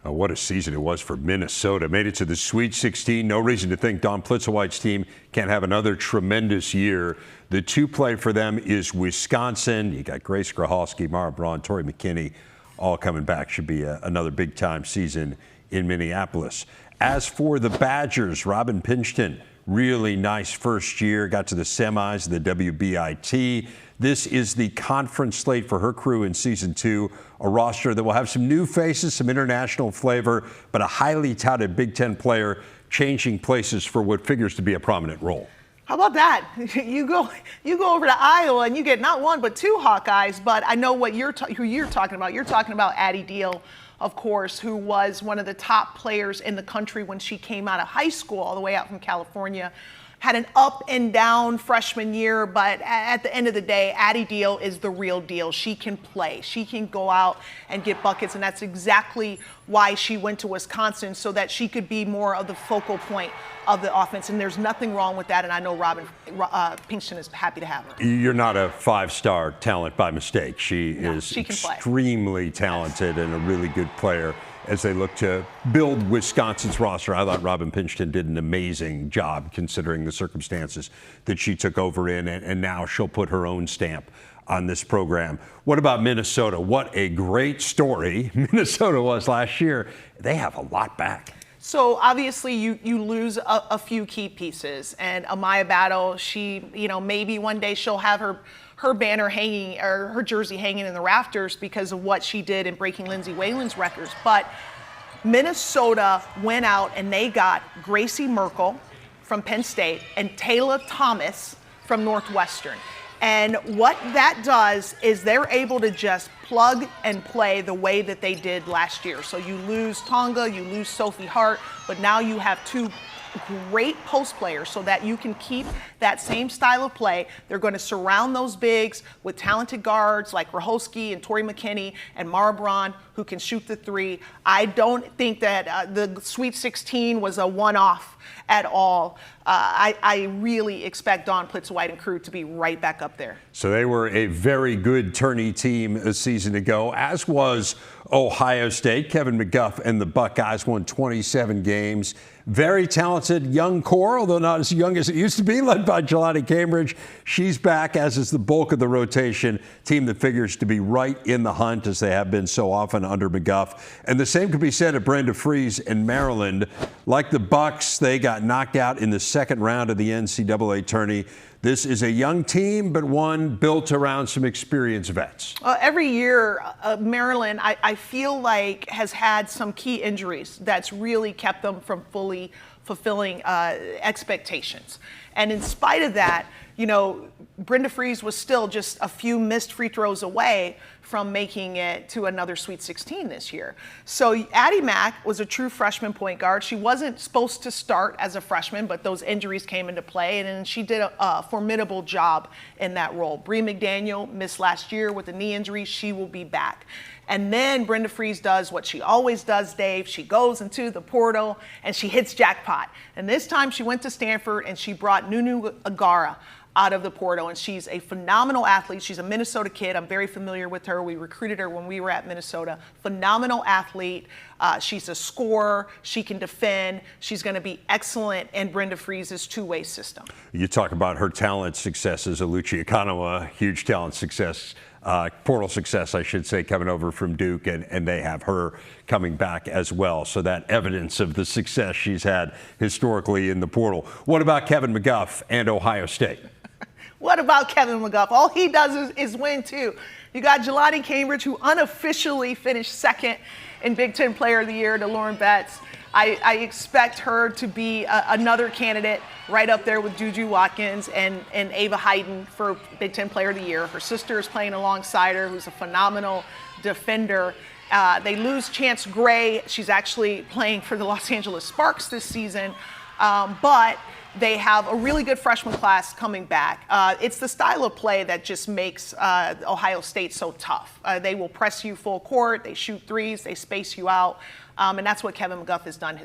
Oh, what a season it was for Minnesota. Made it to the Sweet 16. No reason to think Dawn Plitzowite's team can't have another tremendous year. The two play for them is Wisconsin. You got Grace Grahalski, Mara Braun, Tori McKinney, all coming back. Should be another big-time season in Minneapolis. As for the Badgers, Robin Pingeton, really nice first year. Got to the semis of the WBIT. This is the conference slate for her crew in season 2, a roster that will have some new faces, some international flavor, but a highly touted Big Ten player changing places for what figures to be a prominent role. How about that? You go over to Iowa and you get not one but two Hawkeyes. But I know what who you're talking about. You're talking about Addie Deal, of course, who was one of the top players in the country when she came out of high school, all the way out from California. Had an up and down freshman year, but at the end of the day, Addie Deal is the real deal. She can play. She can go out and get buckets, and that's exactly why she went to Wisconsin, so that she could be more of the focal point of the offense. And there's nothing wrong with that, and I know Robin Pingeton is happy to have her. You're not a five-star talent by mistake. She is extremely talented and a really good player. As they look to build Wisconsin's roster, I thought Robin Pingeton did an amazing job considering the circumstances that she took over in, and now she'll put her own stamp on this program. What about Minnesota? What a great story Minnesota was last year. They have a lot back. So obviously you lose a few key pieces, and Amaya Battle, she, maybe one day she'll have her banner hanging, or her jersey hanging in the rafters because of what she did in breaking Lindsay Whalen's records. But Minnesota went out and they got Gracie Merkel from Penn State and Taylor Thomas from Northwestern. And what that does is they're able to just plug and play the way that they did last year. So you lose Tonga, you lose Sophie Hart, but now you have two great post players so that you can keep that same style of play. They're going to surround those bigs with talented guards like Grahalski and Tori McKinney and Mara Braun, who can shoot the three. I don't think that the Sweet 16 was a one-off at all. I really expect Dawn Plitzowite and crew to be right back up there. So they were a very good tourney team a season ago, as was Ohio State. Kevin McGuff and the Buckeyes won 27 games. Very talented young core, although not as young as it used to be, led by Jelani Cambridge. She's back, as is the bulk of the rotation. Team that figures to be right in the hunt, as they have been so often under McGuff. And the same could be said of Brenda Frese in Maryland. Like the Bucks, they got knocked out in the second round of the NCAA tourney. This is a young team, but one built around some experienced vets. Every year, Maryland, I feel like, has had some key injuries that's really kept them from fully fulfilling expectations. And in spite of that, Brenda Frese was still just a few missed free throws away from making it to another Sweet 16 this year. So Addie Mack was a true freshman point guard. She wasn't supposed to start as a freshman, but those injuries came into play, and then she did a formidable job in that role. Bree McDaniel missed last year with a knee injury. She will be back. And then Brenda Frese does what she always does, Dave. She goes into the portal and she hits jackpot. And this time she went to Stanford and she brought Nunu Agara out of the portal, and she's a phenomenal athlete. She's a Minnesota kid. I'm very familiar with her. We recruited her when we were at Minnesota. Phenomenal athlete. She's a scorer. She can defend. She's going to be excellent in Brenda Frese's two-way system. You talk about her talent successes. Aluchi Economo, huge talent success. Portal success, I should say, coming over from Duke, and they have her coming back as well. So that evidence of the success she's had historically in the portal. What about Kevin McGuff and Ohio State? What about Kevin McGuff? All he does is win, too. You got Jelani Cambridge, who unofficially finished second in Big Ten Player of the Year to Lauren Betts. I expect her to be another candidate right up there with Juju Watkins and Ava Hayden for Big Ten Player of the Year. Her sister is playing alongside her, who's a phenomenal defender. They lose Chance Gray. She's actually playing for the Los Angeles Sparks this season. But they have a really good freshman class coming back. It's the style of play that just makes Ohio State so tough. They will press you full court, they shoot threes, they space you out, and that's what Kevin McGuff has done